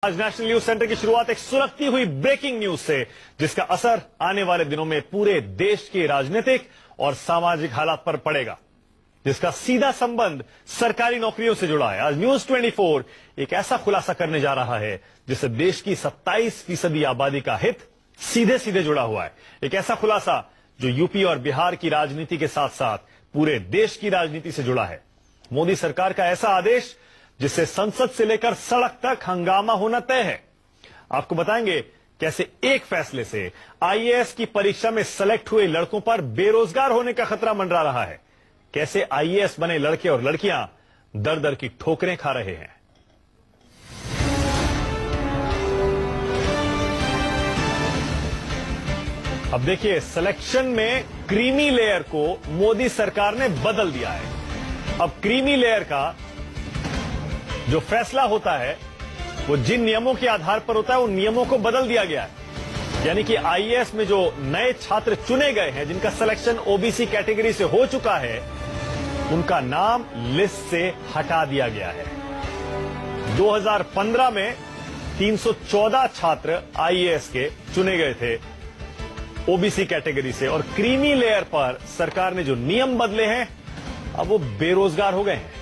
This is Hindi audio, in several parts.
आज नेशनल न्यूज सेंटर की शुरुआत एक सुलगती हुई ब्रेकिंग न्यूज से, जिसका असर आने वाले दिनों में पूरे देश के राजनीतिक और सामाजिक हालात पर पड़ेगा, जिसका सीधा संबंध सरकारी नौकरियों से जुड़ा है। आज न्यूज 24 एक ऐसा खुलासा करने जा रहा है जिससे देश की 27% आबादी का हित सीधे सीधे जुड़ा हुआ है। एक ऐसा खुलासा जो यूपी और बिहार की राजनीति के साथ साथ पूरे देश की राजनीति से जुड़ा है। मोदी सरकार का ऐसा आदेश जिससे संसद से लेकर सड़क तक हंगामा होना तय है। आपको बताएंगे कैसे एक फैसले से आईएएस की परीक्षा में सेलेक्ट हुए लड़कों पर बेरोजगार होने का खतरा मंडरा रहा है, कैसे आईएएस बने लड़के और लड़कियां दर दर की ठोकरें खा रहे हैं। अब देखिए, सिलेक्शन में क्रीमी लेयर को मोदी सरकार ने बदल दिया है। अब क्रीमी लेयर का जो फैसला होता है वो जिन नियमों के आधार पर होता है, उन नियमों को बदल दिया गया है। यानी कि आईएएस में जो नए छात्र चुने गए हैं, जिनका सिलेक्शन ओबीसी कैटेगरी से हो चुका है, उनका नाम लिस्ट से हटा दिया गया है। 2015 में 314 छात्र आईएएस के चुने गए थे ओबीसी कैटेगरी से, और क्रीमी लेयर पर सरकार ने जो नियम बदले हैं, अब वो बेरोजगार हो गए हैं।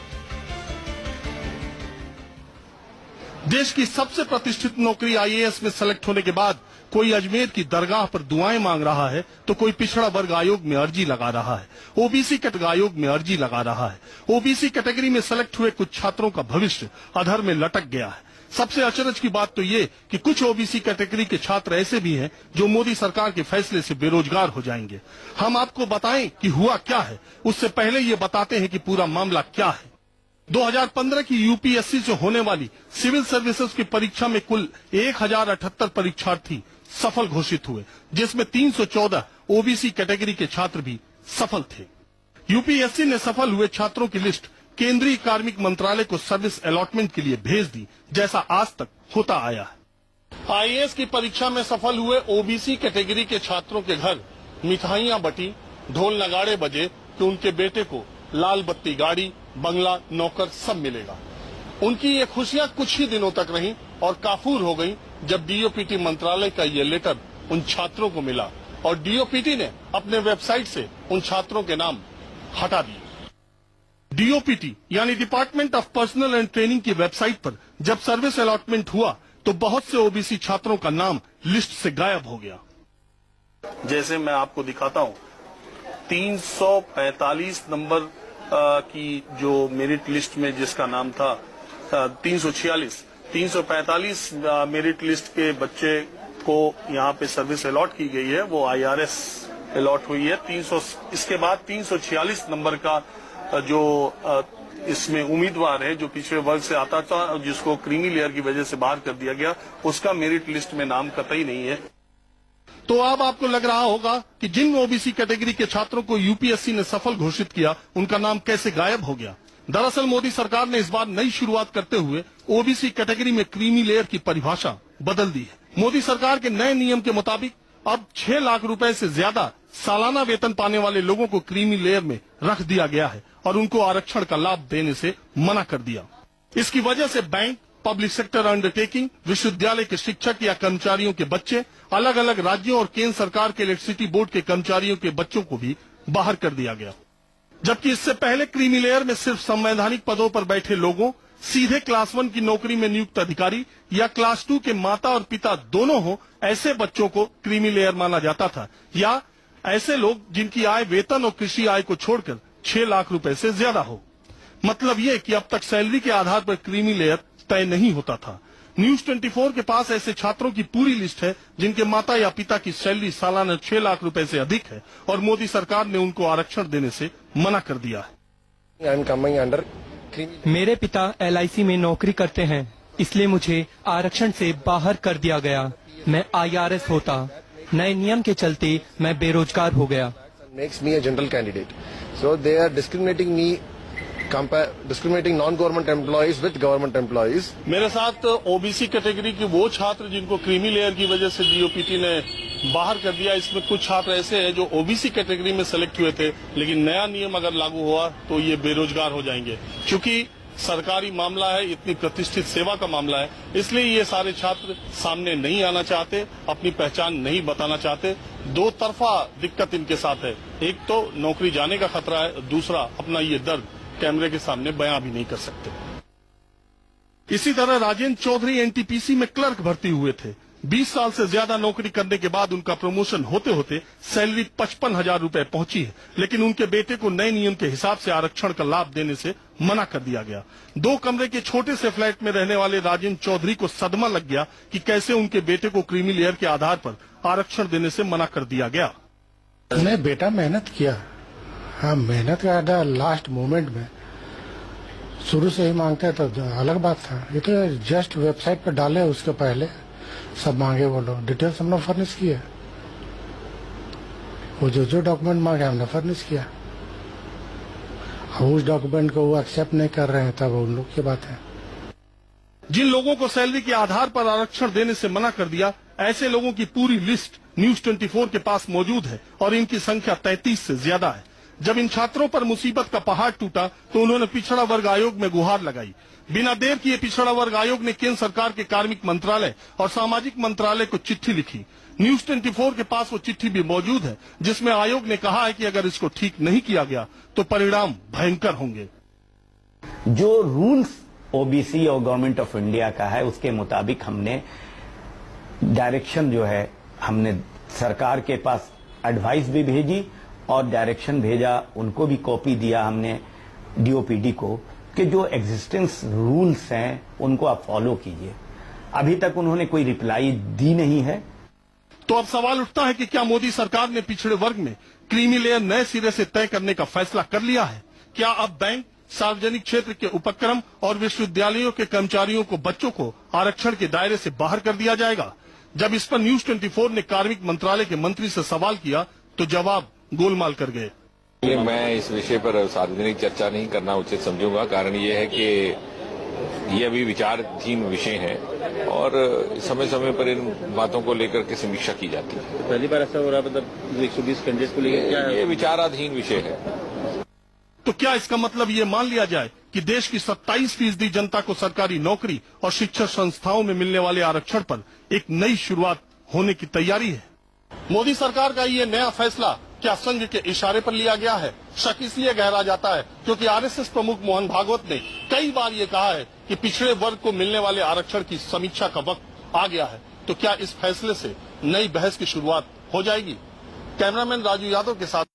देश की सबसे प्रतिष्ठित नौकरी आईएएस में सेलेक्ट होने के बाद कोई अजमेर की दरगाह पर दुआएं मांग रहा है, तो कोई पिछड़ा वर्ग आयोग में अर्जी लगा रहा है, ओबीसी कैटेगरी आयोग में अर्जी लगा रहा है। ओबीसी कैटेगरी में सेलेक्ट हुए कुछ छात्रों का भविष्य अधर में लटक गया है। सबसे अचरज की बात तो ये कि कुछ ओबीसी कैटेगरी के छात्र ऐसे भी हैं जो मोदी सरकार के फैसले से बेरोजगार हो जाएंगे। हम आपको बताएं कि हुआ क्या है, उससे पहले ये बताते हैं कि पूरा मामला क्या है। 2015 की यूपीएससी से होने वाली सिविल सर्विसेज की परीक्षा में कुल 1078 परीक्षार्थी सफल घोषित हुए, जिसमें 314 ओबीसी कैटेगरी के छात्र भी सफल थे। यूपीएससी ने सफल हुए छात्रों की लिस्ट केंद्रीय कार्मिक मंत्रालय को सर्विस अलॉटमेंट के लिए भेज दी, जैसा आज तक होता आया है। आईएएस की परीक्षा में सफल हुए ओबीसी कैटेगरी के छात्रों के घर मिठाइयां बटी, ढोल नगाड़े बजे कि उनके बेटे को लाल बत्ती गाड़ी, बंगला, नौकर सब मिलेगा। उनकी ये खुशियां कुछ ही दिनों तक रहीं और काफूर हो गईं जब डीओपीटी मंत्रालय का ये लेटर उन छात्रों को मिला और डीओपीटी ने अपने वेबसाइट से उन छात्रों के नाम हटा दिए। डीओपीटी यानी department of personal and training की वेबसाइट पर जब सर्विस अलॉटमेंट हुआ तो बहुत से ओबीसी छात्रों का नाम लिस्ट से गायब हो गया। जैसे मैं आपको दिखाता हूँ, 345 नंबर की जो मेरिट लिस्ट में जिसका नाम था 345 मेरिट लिस्ट के बच्चे को यहाँ पे सर्विस अलॉट की गई है, वो आईआरएस अलॉट हुई है। 300 इसके बाद 346 नंबर का जो इसमें उम्मीदवार है जो पिछड़े वर्ग से आता था, जिसको क्रीमी लेयर की वजह से बाहर कर दिया गया, उसका मेरिट लिस्ट में नाम कतई नहीं है। तो अब आपको लग रहा होगा कि जिन ओबीसी कैटेगरी के छात्रों को यूपीएससी ने सफल घोषित किया, उनका नाम कैसे गायब हो गया। दरअसल मोदी सरकार ने इस बार नई शुरुआत करते हुए ओबीसी कैटेगरी में क्रीमी लेयर की परिभाषा बदल दी है। मोदी सरकार के नए नियम के मुताबिक अब 6 लाख रुपए से ज्यादा सालाना वेतन पाने वाले लोगों को क्रीमी लेयर में रख दिया गया है और उनको आरक्षण का लाभ देने से मना कर दिया। इसकी वजह से बैंक, पब्लिक सेक्टर अंडरटेकिंग, विश्वविद्यालय के शिक्षक या कर्मचारियों के बच्चे, अलग अलग राज्यों और केंद्र सरकार के इलेक्ट्रिसिटी बोर्ड के कर्मचारियों के बच्चों को भी बाहर कर दिया गया। जबकि इससे पहले क्रीमी लेयर में सिर्फ संवैधानिक पदों पर बैठे लोगों, सीधे क्लास 1 की नौकरी में नियुक्त अधिकारी या क्लास 2 के माता और पिता दोनों हो, ऐसे बच्चों को क्रीमी लेयर माना जाता था, या ऐसे लोग जिनकी आय वेतन और कृषि आय को छोड़कर 6 लाख रुपए से ज्यादा हो। मतलब ये कि अब तक सैलरी के आधार पर क्रीमी लेयर तय नहीं होता था। न्यूज 24 के पास ऐसे छात्रों की पूरी लिस्ट है जिनके माता या पिता की सैलरी सालाना 6 लाख रुपए से अधिक है और मोदी सरकार ने उनको आरक्षण देने से मना कर दिया है। मेरे पिता LIC में नौकरी करते हैं, इसलिए मुझे आरक्षण से बाहर कर दिया गया। मैं IRS होता, नए नियम के चलते मैं बेरोजगार हो गया। Makes me a general candidate. So they are discriminating me, discriminating non-government employees with government employees. मेरे साथ ओबीसी कैटेगरी के वो छात्र जिनको क्रीमी लेयर की वजह से डीओपीटी ने बाहर कर दिया, इसमें कुछ छात्र ऐसे हैं जो ओबीसी कैटेगरी में सेलेक्ट हुए थे, लेकिन नया नियम अगर लागू हुआ तो ये बेरोजगार हो जाएंगे। क्योंकि सरकारी मामला है, इतनी प्रतिष्ठित सेवा का मामला है, इसलिए ये सारे छात्र सामने नहीं आना चाहते, अपनी पहचान नहीं बताना चाहते। दो तरफा दिक्कत इनके साथ है, एक तो नौकरी जाने का खतरा है, दूसरा अपना ये दर्द कैमरे के सामने बयां भी नहीं कर सकते। इसी तरह राजेंद्र चौधरी एनटीपीसी में क्लर्क भर्ती हुए थे। 20 साल से ज्यादा नौकरी करने के बाद उनका प्रमोशन होते होते सैलरी 55,000 रुपए पहुंची है, लेकिन उनके बेटे को नए नियम के हिसाब से आरक्षण का लाभ देने से मना कर दिया गया। 2 कमरे के छोटे से फ्लैट में रहने वाले राजेंद्र चौधरी को सदमा लग गया कि कैसे उनके बेटे को क्रीमी लेयर के आधार पर आरक्षण देने से मना कर दिया गया। नहीं, बेटा मेहनत किया। हाँ, मेहनत का लास्ट मोमेंट में शुरू से ही मांगते तो अलग बात था। ये तो जस्ट वेबसाइट पर डाले, उसके पहले सब मांगे वो लोग, डिटेल्स हमने फर्निश किया। वो जो डॉक्यूमेंट मांगे हमने फर्निश किया। अब उस डॉक्यूमेंट को वो एक्सेप्ट नहीं कर रहे हैं, तब उन लोग की बात है। जिन लोगों को सैलरी के आधार पर आरक्षण देने से मना कर दिया, ऐसे लोगों की पूरी लिस्ट न्यूज 24 के पास मौजूद है और इनकी संख्या 33 से ज्यादा है। जब इन छात्रों पर मुसीबत का पहाड़ टूटा तो उन्होंने पिछड़ा वर्ग आयोग में गुहार लगाई। बिना देर किए पिछड़ा वर्ग आयोग ने केंद्र सरकार के कार्मिक मंत्रालय और सामाजिक मंत्रालय को चिट्ठी लिखी। न्यूज 24 के पास वो चिट्ठी भी मौजूद है, जिसमें आयोग ने कहा है कि अगर इसको ठीक नहीं किया गया तो परिणाम भयंकर होंगे। जो रूल्स ओबीसी और गवर्नमेंट ऑफ इंडिया का है, उसके मुताबिक हमने डायरेक्शन जो है, हमने सरकार के पास एडवाइस भी भेजी और डायरेक्शन भेजा, उनको भी कॉपी दिया हमने डीओपीडी को कि जो एग्जिस्टेंस रूल्स हैं उनको आप फॉलो कीजिए। अभी तक उन्होंने कोई रिप्लाई दी नहीं है। तो अब सवाल उठता है कि क्या मोदी सरकार ने पिछड़े वर्ग में क्रीमी लेयर नए सिरे से तय करने का फैसला कर लिया है? क्या अब बैंक, सार्वजनिक क्षेत्र के उपक्रम और विश्वविद्यालयों के कर्मचारियों को, बच्चों को आरक्षण के दायरे से बाहर कर दिया जाएगा? जब इस पर न्यूज 24 ने कार्मिक मंत्रालय के मंत्री से सवाल किया तो जवाब गोलमाल कर गए। मैं इस विषय पर सार्वजनिक चर्चा नहीं करना उचित समझूंगा। कारण ये है कि ये अभी विचाराधीन विषय है और समय समय पर इन बातों को लेकर के समीक्षा की जाती है। पहली बार ऐसा हो रहा है, मतलब 120 कैंडिडेट को लेकर क्या है? ये विचाराधीन विषय है। तो क्या इसका मतलब ये मान लिया जाए कि देश की 27% जनता को सरकारी नौकरी और शिक्षण संस्थाओं में मिलने वाले आरक्षण पर एक नई शुरुआत होने की तैयारी है? मोदी सरकार का ये नया फैसला क्या संघ के इशारे पर लिया गया है? शक इसलिए गहरा जाता है क्योंकि आरएसएस प्रमुख मोहन भागवत ने कई बार ये कहा है कि पिछड़े वर्ग को मिलने वाले आरक्षण की समीक्षा का वक्त आ गया है। तो क्या इस फैसले से नई बहस की शुरुआत हो जाएगी? कैमरामैन राजू यादव के साथ